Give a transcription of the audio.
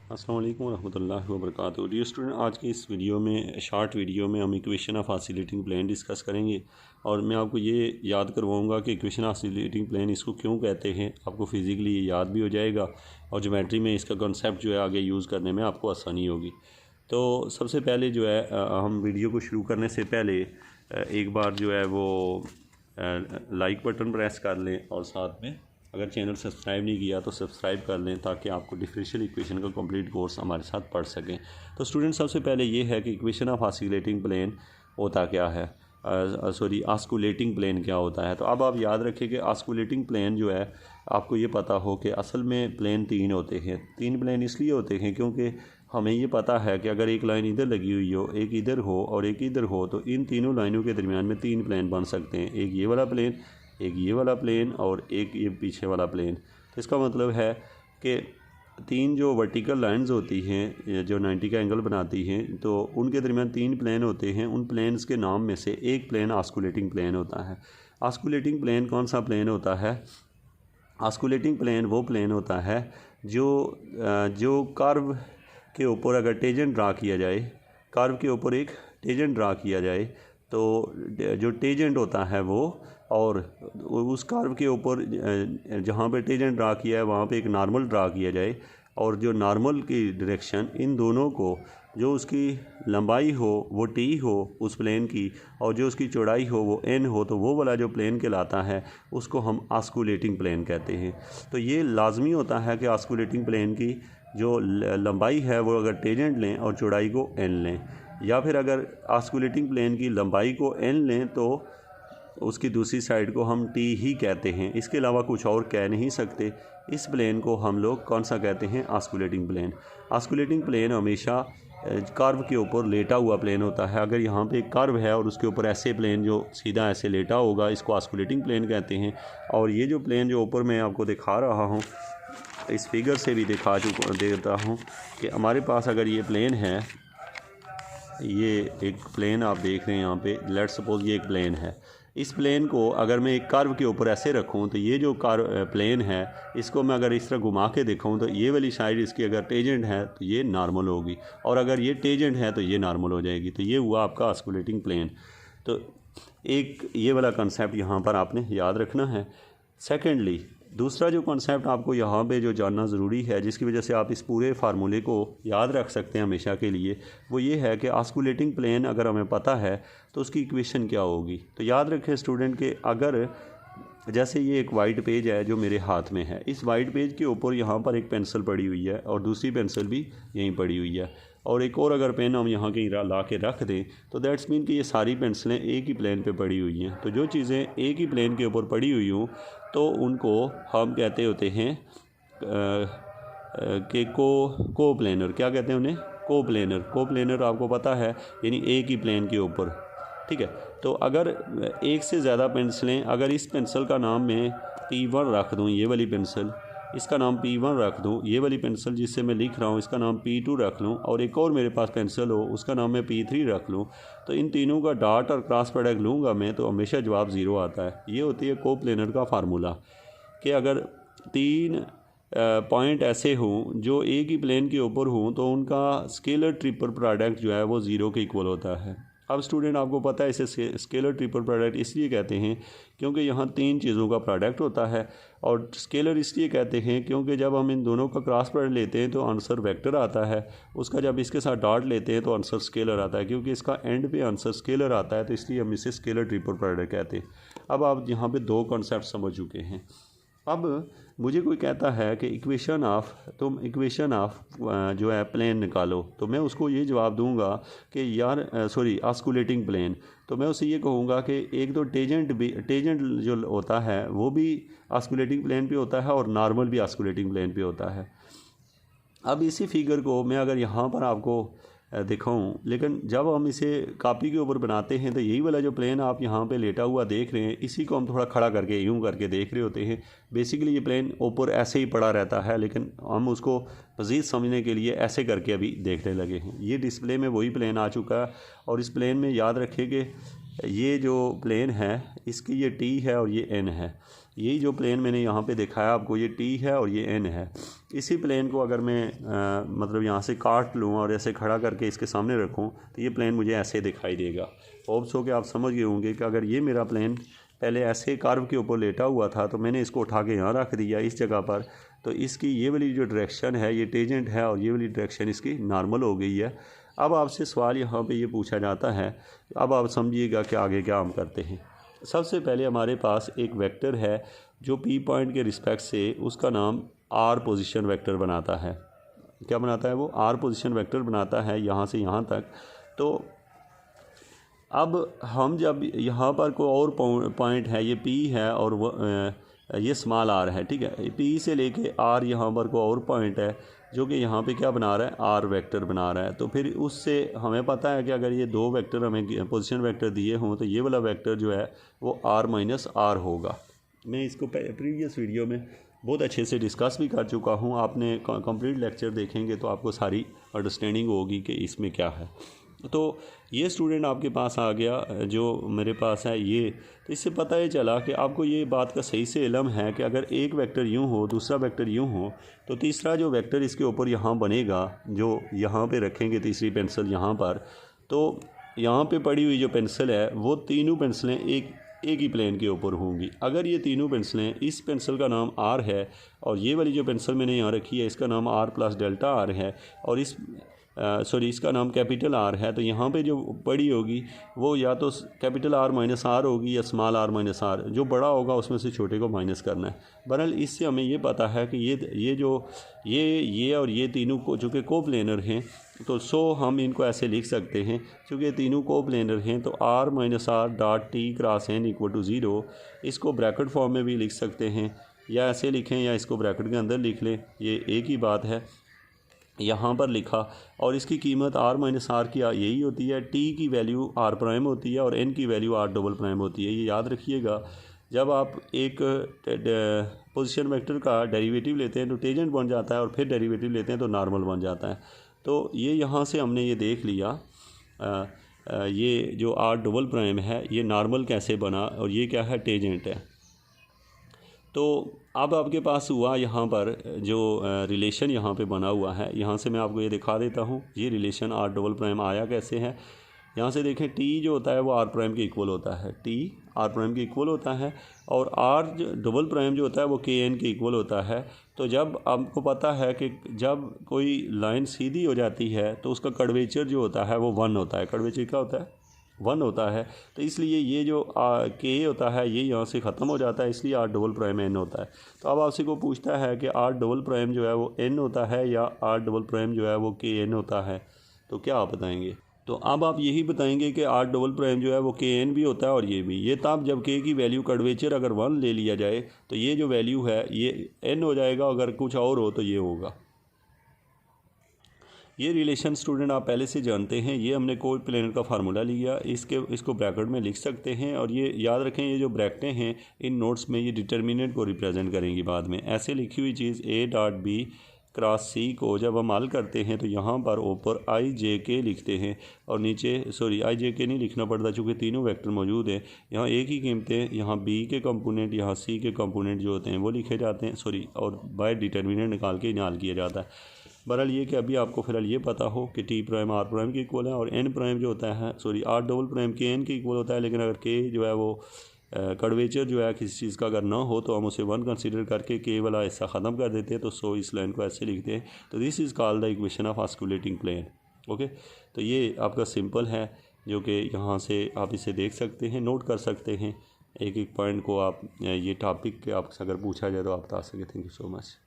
अस्सलाम वालेकुम रहमतुल्लाहि व बरकातुहू। डियर स्टूडेंट, आज की इस वीडियो में शॉर्ट वीडियो में हम equation of oscillating plane discuss करेंगे और मैं आपको ये याद करवाऊंगा कि इक्वेशन ऑसिलेटिंग प्लेन इसको क्यों कहते हैं। आपको फिज़िकली ये याद भी हो जाएगा और ज्योमेट्री में इसका कॉन्सेप्ट जो है आगे यूज़ करने में आपको आसानी होगी। तो सबसे पहले जो है हम वीडियो को शुरू करने से पहले एक बार जो है वो लाइक बटन प्रेस कर लें और साथ में अगर चैनल सब्सक्राइब नहीं किया तो सब्सक्राइब कर लें ताकि आपको डिफरेंशियल इक्वेशन का कंप्लीट कोर्स हमारे साथ पढ़ सकें। तो स्टूडेंट, सबसे पहले ये है कि इक्वेशन ऑफ ऑसिलेटिंग प्लेन होता क्या है, ऑस्कुलेटिंग प्लेन क्या होता है। तो अब आप याद रखें कि ऑस्कुलेटिंग प्लेन जो है आपको ये पता हो कि असल में प्लेन तीन होते हैं। तीन प्लेन इसलिए होते हैं क्योंकि हमें ये पता है कि अगर एक लाइन इधर लगी हुई हो, एक इधर हो और एक इधर हो, तो इन तीनों लाइनों के दरमियान में तीन प्लेन बन सकते हैं। एक ये वाला प्लेन, एक ये वाला प्लेन और एक ये पीछे वाला प्लेन। तो इसका मतलब है कि तीन जो वर्टिकल लाइंस होती हैं जो 90 का एंगल बनाती हैं, तो उनके दरमियान तीन प्लेन होते हैं। उन प्लेन्स के नाम में से एक प्लेन ऑस्कुलेटिंग प्लेन होता है। ऑस्कुलेटिंग प्लेन कौन सा प्लेन होता है? ऑस्कुलेटिंग प्लेन वो प्लेन होता है जो कर्व के ऊपर अगर टेंजेंट ड्रा किया जाए, कर्व के ऊपर एक टेंजेंट ड्रा किया जाए, तो जो टेंजेंट होता है वो, और उस कर्व के ऊपर जहाँ पे टेंजेंट ड्रा किया है वहाँ पे एक नॉर्मल ड्रा किया जाए, और जो नॉर्मल की डायरेक्शन इन दोनों को, जो उसकी लंबाई हो वो टी हो उस प्लेन की और जो उसकी चौड़ाई हो वो एन हो, तो वो वाला जो प्लेन कहलाता है उसको हम ऑस्कुलेटिंग प्लेन कहते हैं। तो ये लाजमी होता है कि ऑस्कुलेटिंग प्लेन की जो लंबाई है वो अगर टेंजेंट लें और चौड़ाई को एन लें, या फिर अगर ऑस्कुलेटिंग प्लेन की लंबाई को एन लें तो उसकी दूसरी साइड को हम टी ही कहते हैं। इसके अलावा कुछ और कह नहीं सकते। इस प्लेन को हम लोग कौन सा कहते हैं? Osculating plane. ऑस्कुलेटिंग प्लेन हमेशा कर्व के ऊपर लेटा हुआ प्लेन होता है। अगर यहाँ पे एक कर्व है और उसके ऊपर ऐसे प्लेन जो सीधा ऐसे लेटा होगा, इसको ऑस्कुलेटिंग प्लेन कहते हैं। और ये जो प्लेन जो ऊपर मैं आपको दिखा रहा हूँ, इस फिगर से भी देता हूँ कि हमारे पास अगर ये प्लेन है, ये एक प्लेन आप देख रहे हैं यहाँ पे, लेट्स सपोज ये एक प्लेन है। इस प्लेन को अगर मैं एक कर्व के ऊपर ऐसे रखूँ तो ये जो प्लेन है इसको मैं अगर इस तरह घुमा के दिखाऊँ तो ये वाली साइड इसकी अगर टेंजेंट है तो ये नॉर्मल होगी, और अगर ये टेंजेंट है तो ये नॉर्मल हो जाएगी। तो ये हुआ आपका ऑस्कुलेटिंग प्लेन। तो एक ये वाला कंसेप्ट यहाँ पर आपने याद रखना है। सेकेंडली, दूसरा जो कॉन्सेप्ट आपको यहाँ पे जो जानना ज़रूरी है, जिसकी वजह से आप इस पूरे फार्मूले को याद रख सकते हैं हमेशा के लिए, वो ये है कि ऑस्कुलेटिंग प्लेन अगर हमें पता है तो उसकी इक्वेशन क्या होगी। तो याद रखें स्टूडेंट के, अगर जैसे ये एक वाइट पेज है जो मेरे हाथ में है, इस वाइट पेज के ऊपर यहाँ पर एक पेंसिल पड़ी हुई है और दूसरी पेंसिल भी यहीं पड़ी हुई है, और एक और अगर पेन हम यहाँ कहीं ला के रख दें तो दैट्स मीन कि ये सारी पेंसिलें एक ही प्लेन पे पड़ी हुई हैं। तो जो चीज़ें एक ही प्लेन के ऊपर पड़ी हुई हों तो उनको हम कहते होते हैं कि को प्लेनर। क्या कहते हैं उन्हें? को प्लेनर। को प्लेनर आपको पता है, यानी एक ही प्लेन के ऊपर, ठीक है। तो अगर एक से ज़्यादा पेंसिलें, अगर इस पेंसिल का नाम मैं P1 रख दूँ, ये वाली पेंसिल, इसका नाम P1 रख दूँ, ये वाली पेंसिल जिससे मैं लिख रहा हूँ इसका नाम P2 रख लूँ, और एक और मेरे पास पेंसिल हो उसका नाम मैं P3 रख लूँ, तो इन तीनों का डॉट और क्रॉस प्रोडक्ट लूँगा मैं तो हमेशा जवाब ज़ीरो आता है। ये होती है को प्लेनर का फार्मूला, कि अगर तीन पॉइंट ऐसे हों जो एक ही प्लेन के ऊपर हों तो उनका स्केलर ट्रिपल प्रोडक्ट जो है वो ज़ीरो के इक्वल होता है। अब स्टूडेंट, आपको पता है इसे स्केलर ट्रिपल प्रोडक्ट इसलिए कहते हैं क्योंकि यहाँ तीन चीज़ों का प्रोडक्ट होता है, और स्केलर इसलिए कहते हैं क्योंकि जब हम इन दोनों का क्रॉस प्रोडक्ट लेते हैं तो आंसर वेक्टर आता है, उसका जब इसके साथ डॉट लेते हैं तो आंसर स्केलर आता है। क्योंकि इसका एंड पे आंसर स्केलर आता है तो इसलिए हम इसे स्केलर ट्रिपल प्रोडक्ट कहते हैं। अब आप यहाँ पे दो कॉन्सेप्ट समझ चुके हैं। अब मुझे कोई कहता है कि तुम इक्वेशन ऑफ जो है प्लेन निकालो, तो मैं उसको ये जवाब दूंगा कि यार ऑस्कुलेटिंग प्लेन, तो मैं उसे ये कहूँगा कि एक तो टेंजेंट जो होता है वो भी ऑस्कुलेटिंग प्लेन पे होता है और नॉर्मल भी ऑस्कुलेटिंग प्लेन पे होता है। अब इसी फिगर को मैं अगर यहाँ पर आपको दिखाऊं, लेकिन जब हम इसे कॉपी के ऊपर बनाते हैं तो यही वाला जो प्लेन आप यहाँ पे लेटा हुआ देख रहे हैं, इसी को हम थोड़ा खड़ा करके यूं करके देख रहे होते हैं। बेसिकली ये प्लेन ऊपर ऐसे ही पड़ा रहता है, लेकिन हम उसको मज़ीद समझने के लिए ऐसे करके अभी देखने लगे हैं। ये डिस्प्ले में वही प्लेन आ चुका है, और इस प्लेन में याद रखिए कि ये जो प्लेन है इसकी ये टी है और ये एन है। यही जो प्लेन मैंने यहाँ पे दिखाया आपको, ये टी है और ये एन है। इसी प्लेन को अगर मैं मतलब यहाँ से काट लूँ और ऐसे खड़ा करके इसके सामने रखूँ तो ये प्लेन मुझे ऐसे दिखाई देगा। होप्स हो कि आप समझ गए होंगे कि अगर ये मेरा प्लेन पहले ऐसे कर्व के ऊपर लेटा हुआ था तो मैंने इसको उठा के यहाँ रख दिया इस जगह पर, तो इसकी ये वाली जो डायरेक्शन है ये टेंजेंट है और ये वाली डायरेक्शन इसकी नॉर्मल हो गई है। अब आपसे सवाल यहाँ पे ये पूछा जाता है, अब आप समझिएगा कि आगे क्या हम करते हैं। सबसे पहले हमारे पास एक वेक्टर है जो पी पॉइंट के रिस्पेक्ट से उसका नाम आर पोजीशन वेक्टर बनाता है। क्या बनाता है वो? आर पोजीशन वेक्टर बनाता है यहाँ से यहाँ तक। तो अब हम जब यहाँ पर कोई और पॉइंट है, ये पी है और वो ये स्मॉल आर है, ठीक है। पी से लेके आर यहाँ पर कोई और पॉइंट है जो कि यहाँ पे क्या बना रहा है? आर वेक्टर बना रहा है। तो फिर उससे हमें पता है कि अगर ये दो वेक्टर हमें पोजीशन वेक्टर दिए हों तो ये वाला वेक्टर जो है वो आर माइनस आर होगा। मैं इसको प्रीवियस वीडियो में बहुत अच्छे से डिस्कस भी कर चुका हूँ। आपने कंप्लीट लेक्चर देखेंगे तो आपको सारी अंडरस्टैंडिंग होगी कि इसमें क्या है। तो ये स्टूडेंट आपके पास आ गया जो मेरे पास है ये, तो इससे पता ये चला कि आपको ये बात का सही से इल्म है कि अगर एक वेक्टर यूँ हो, दूसरा वेक्टर यूँ हो, तो तीसरा जो वेक्टर इसके ऊपर यहाँ बनेगा, जो यहाँ पे रखेंगे तीसरी पेंसिल यहाँ पर, तो यहाँ पे पड़ी हुई जो पेंसिल है वो तीनों पेंसिलें एक ही प्लेन के ऊपर होंगी। अगर ये तीनों पेंसिलें, इस पेंसिल का नाम आर है और ये वाली जो पेंसिल मैंने यहाँ रखी है इसका नाम आर प्लस डेल्टा आर है और इसका नाम कैपिटल आर है, तो यहाँ पे जो बड़ी होगी वो या तो कैपिटल आर माइनस आर होगी या स्मॉल आर माइनस आर, जो बड़ा होगा उसमें से छोटे को माइनस करना है। बहरहाल इससे हमें ये पता है कि ये और ये तीनों को चूँकि कोप्लेनर हैं तो हम इनको ऐसे लिख सकते हैं, क्योंकि तीनों कोप्लेनर हैं तो R minus R dot T cross N equal to zero. इसको ब्रैकेट फॉर्म में भी लिख सकते हैं या ऐसे लिखें या इसको ब्रैकेट के अंदर लिख लें, ये एक ही बात है। यहाँ पर लिखा और इसकी कीमत आर माइनस आर की यही होती है, टी की वैल्यू आर प्राइम होती है और एन की वैल्यू आर डबल प्राइम होती है। ये याद रखिएगा। जब आप एक पोजीशन वेक्टर का डेरिवेटिव लेते हैं तो टेंजेंट बन जाता है और फिर डेरिवेटिव लेते हैं तो नॉर्मल बन जाता है। तो ये यहाँ से हमने ये देख लिया, ये जो आर डबल प्राइम है ये नॉर्मल कैसे बना और ये क्या है? टेंजेंट है। तो अब आपके पास हुआ यहाँ पर जो रिलेशन यहाँ पे बना हुआ है, यहाँ से मैं आपको ये दिखा देता हूँ। ये रिलेशन आर डबल प्राइम आया कैसे है? यहाँ से देखें, टी जो होता है वो आर प्राइम के इक्वल होता है, टी आर प्राइम के इक्वल होता है और आर डबल प्राइम जो होता है वो के एन के इक्वल होता है। तो जब आपको पता है कि जब कोई लाइन सीधी हो जाती है तो उसका कर्वेचर जो होता है वो 1 होता है। कर्वेचर क्या होता है? 1 होता है। तो इसलिए ये जो के होता है ये यहाँ से ख़त्म हो जाता है, इसलिए आर डबल प्राइम एन होता है। तो अब आपसे को पूछता है कि आर डबल प्राइम जो है वो एन होता है या आर डबल प्राइम जो है वो के एन होता है, तो क्या आप बताएंगे? तो अब आप यही बताएंगे कि आर डबल प्राइम जो है वो के एन भी होता है और ये भी। ये तब जब के की वैल्यू कर्वेचर अगर 1 ले लिया जाए तो ये जो वैल्यू है ये एन हो जाएगा, अगर कुछ और हो तो ये होगा। ये रिलेशन स्टूडेंट आप पहले से जानते हैं। ये हमने कोप्लेनर का फार्मूला लिया, इसको ब्रैकेट में लिख सकते हैं और ये याद रखें ये जो ब्रैकेटें हैं इन नोट्स में ये डिटर्मिनेंट को रिप्रेजेंट करेंगी बाद में। ऐसे लिखी हुई चीज़ ए डॉट बी क्रॉस सी को जब हम हल करते हैं तो यहाँ पर ऊपर आई जे के लिखते हैं और नीचे आई जे के नहीं लिखना पड़ता चूँकि तीनों वेक्टर मौजूद हैं। यहाँ ए की कीमतें, यहाँ बी के कंपोनेंट, यहाँ सी के कंपोनेंट जो होते हैं वो लिखे जाते हैं और बाय डिटर्मिनेंट निकाल के हल किया जाता है। बहरहाल ये कि अभी आपको फ़िलहाल ये पता हो कि टी प्राइम आर प्राइम के इक्वल है और एन प्राइम जो होता है आर डबल प्राइम के एन के इक्वल होता है। लेकिन अगर के जो है वो कर्वेचर जो है किसी चीज़ का अगर ना हो तो हम उसे 1 कंसीडर करके के वाला हिस्सा ख़त्म कर देते हैं। तो इस लाइन को ऐसे लिखते हैं। तो this is called the equation of osculating plane. Okay, तो ये आपका सिंपल है जो कि यहाँ से आप इसे देख सकते हैं, नोट कर सकते हैं एक एक पॉइंट को। आप ये टॉपिक आपसे अगर पूछा जाए तो आप बता सकें। Thank you so much.